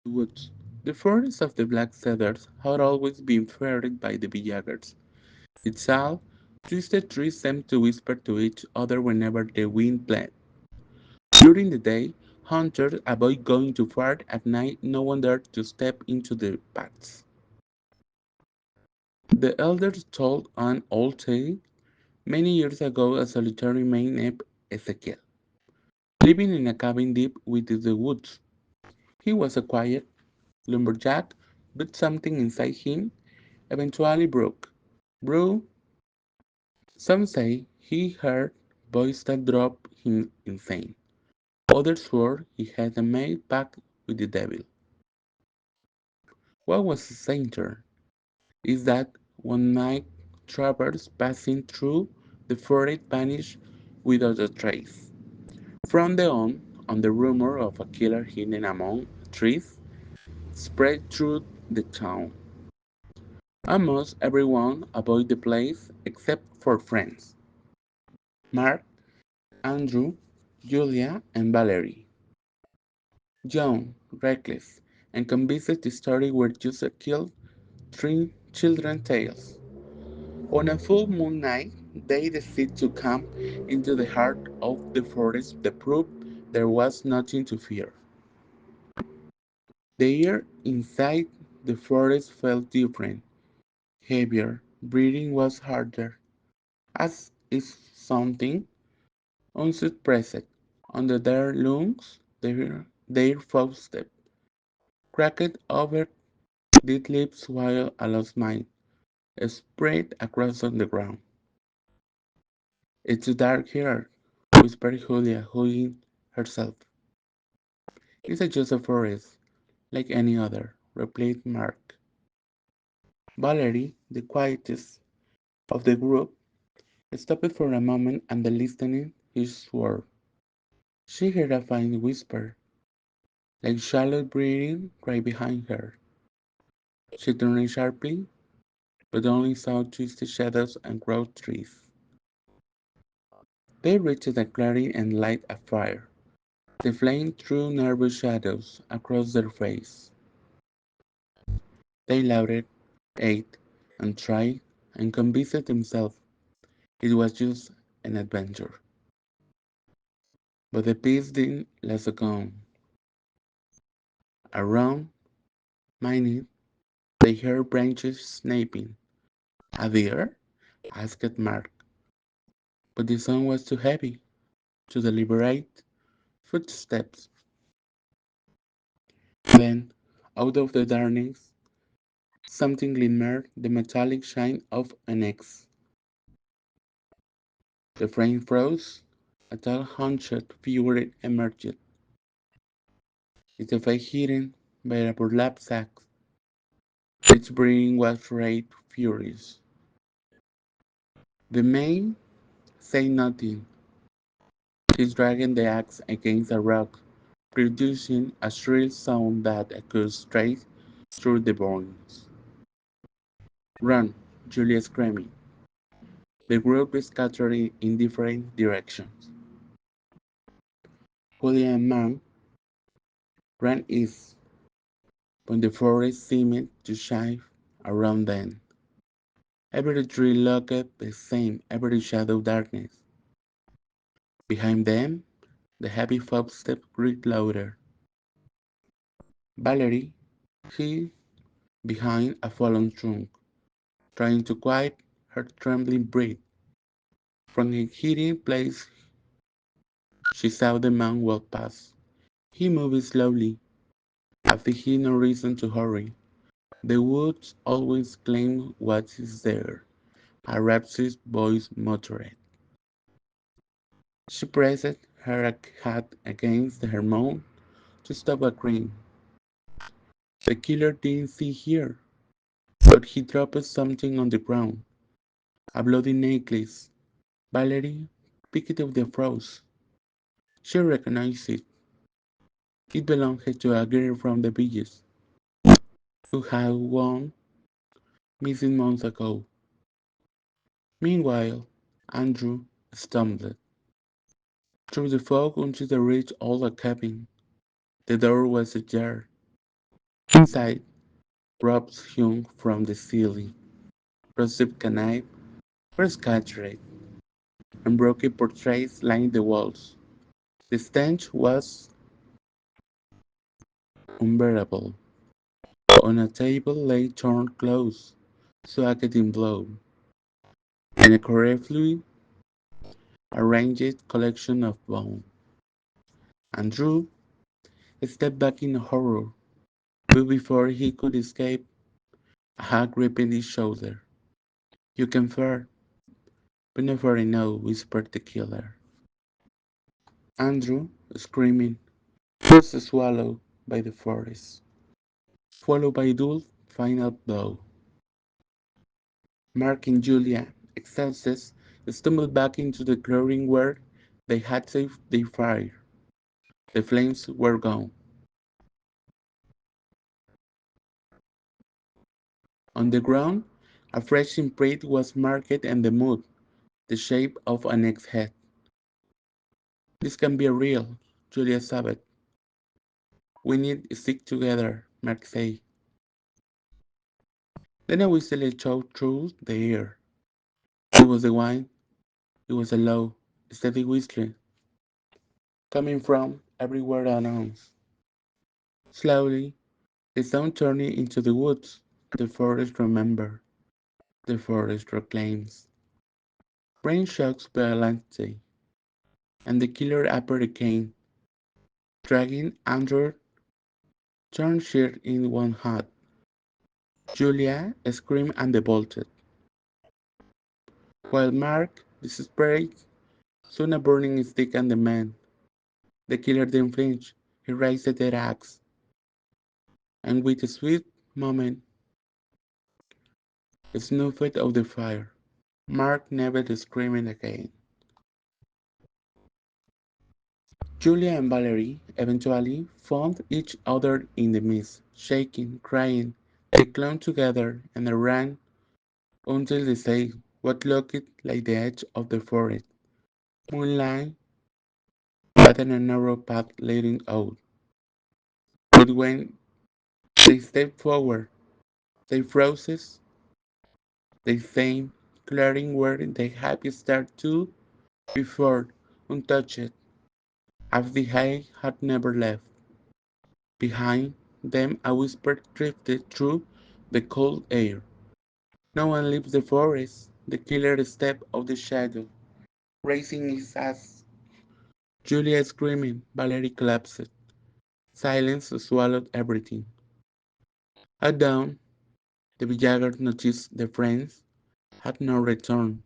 Woods. The forests of the Black Cedars had always been feared by the villagers. Its tall, twisted trees seemed to whisper to each other whenever the wind played. During the day, hunters avoid going too far. At night, no one dared to step into the paths. The elders told an old tale. Many years ago, a solitary man named Ezekiel, living in a cabin deep within the woods. He was a quiet lumberjack, but something inside him eventually broke. Bro, some say he heard voices that drove him insane. Others swore he had a made pact with the devil. What was stranger is that one night travelers passing through the forest vanished without a trace. From then on, the rumor of a killer hidden among trees spread through the town. Almost everyone avoided the place except for friends. Mark, Andrew, Julia, and Valerie. Young, reckless, and convinced the story were just a killed three children's tales. On a full moon night, they decided to camp into the heart of the forest to prove there was nothing to fear. The air inside the forest felt different, heavier, breathing was harder, as if something unsuppressed under their lungs. Their footsteps cracked over dead lips while a lost mind spread across on the ground. "It's dark here," whispered Julia, hugging herself. "It's just a forest, like any other," replied Mark. Valerie, the quietest of the group, stopped for a moment and listening his sword. She heard a faint whisper, like shallow breathing right behind her. She turned sharply, but only saw twisted shadows and growth trees. They reached the clearing and lighted a fire. The flame threw nervous shadows across their face. They laughed, ate, and tried, and convinced themselves it was just an adventure. But the peace didn't last long. Around Minute, they heard branches snapping. "A deer?" asked Mark, but the sound was too heavy to deliberate footsteps. Then, out of the darkness, something glimmered, the metallic shine of an axe. The frame froze. A tall, hunched figure emerged, its face hidden by a burlap sack. Its breathing was red furious. The man said nothing. He dragged the axe against a rock, producing a shrill sound that echoed straight through the bones. "Run!" Julia screamed. The group scattered in different directions. Julia and Mark ran east, but the forest seemed to shift around them. Every tree looked the same, every shadow darkness. Behind them, the heavy footsteps grew louder. Valerie hid behind a fallen trunk, trying to quiet her trembling breath. From a hiding place, she saw the man walk past. He moved slowly, as if he had no reason to hurry. "The woods always claim what is there," a rapturous voice muttered. She pressed her hat against her mouth to stop a crying. The killer didn't see her, but he dropped something on the ground, a bloody necklace. Valerie picked up the froze. She recognized it. It belonged to a girl from the village who had gone missing months ago. Meanwhile, Andrew stumbled through the fog until they reached the cabin. The door was ajar. Inside, ropes hung from the ceiling, rusted knives were scattered, and broken portraits lined the walls. The stench was unbearable. On a table lay torn clothes, soaked in blood, and a carefully arranged collection of bones. Andrew stepped back in horror, but before he could escape, a hand gripped his shoulder. "You can fare, but never enough," whispered the killer. Andrew, screaming, was swallowed by the forest, followed by a dull final blow. Mark and Julia, exhausted, stumbled back into the clearing where they had saved their fire. The flames were gone. On the ground, a fresh imprint was marked and the mud, the shape of an ex head. "This can be real," Julia sobbed. "We need to stick together," Mark said. Then a whistle echoed through the air. It was the wind. It was a low, steady whistling, coming from everywhere around. Slowly, the sound turned into the woods. The forest remembered. The forest reclaims. Rain shocks violently, and the killer appeared again, dragging Andrew torn shirt in one hand. Julia screamed and bolted, while Mark, desperate, saw a burning stick and the man. The killer didn't flinch. He raised the axe, and with a swift movement, snuffed out the fire. Mark never screamed again. Julia and Valerie eventually found each other in the mist, shaking, crying. They clung together and ran until they saw what looked like the edge of the forest. Moonlight but a narrow path leading out. But when they stepped forward, they froze, the same clearing where they had started to before, untouched, as the eye had never left. Behind them a whisper drifted through the cold air. "No one leaves the forest." The killer stepped out of the shadow, raising his axe. Julia screaming, Valerie collapsed. Silence swallowed everything. At dawn, the villagers noticed their friends had not returned.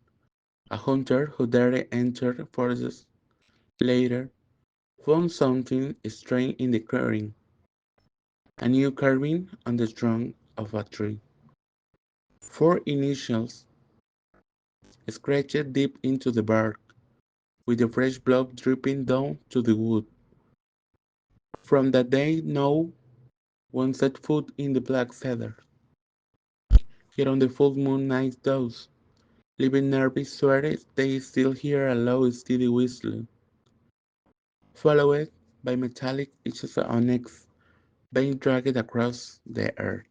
A hunter who dared enter forests later found something strange in the clearing, a new carving on the trunk of a tree. Four initials scratched deep into the bark, with the fresh blood dripping down to the wood. From that day no one set foot in the black cedar. Here on the full moon night those, leaving nervous sweaters, they still hear a low steady whistle, followed by metallic itches on necks being dragged across the earth.